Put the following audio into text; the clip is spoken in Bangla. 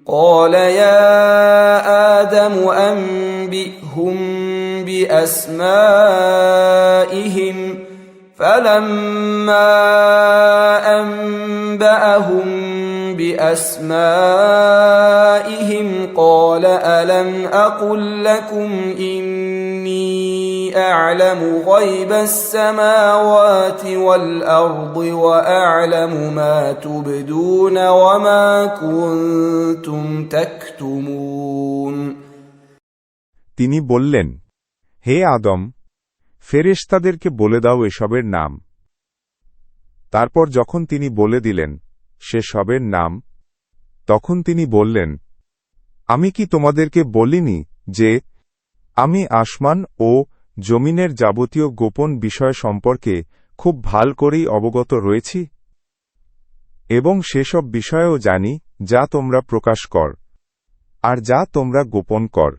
قال يا آدم أنبئهم بأسمائهم فلما أنبأهم بأسمائهم قال ألم أقل لكم إني أعلم غيب السماوات والأرض وأعلم ما تبدون وما كنتم تكتمون তিনি বললেন, হে আদম, ফেরেশতাদেরকে বলে দাও এসবের নাম। তারপর যখন তিনি বলে দিলেন সে সবের নাম, তখন তিনি বললেন, আমি কি তোমাদেরকে বলিনি যে আমি আসমান ও জমিনের যাবতীয় গোপন বিষয় সম্পর্কে খুব ভাল করেই অবগত রয়েছি এবং সেসব বিষয়েও জানি যা তোমরা প্রকাশ কর আর যা তোমরা গোপন কর।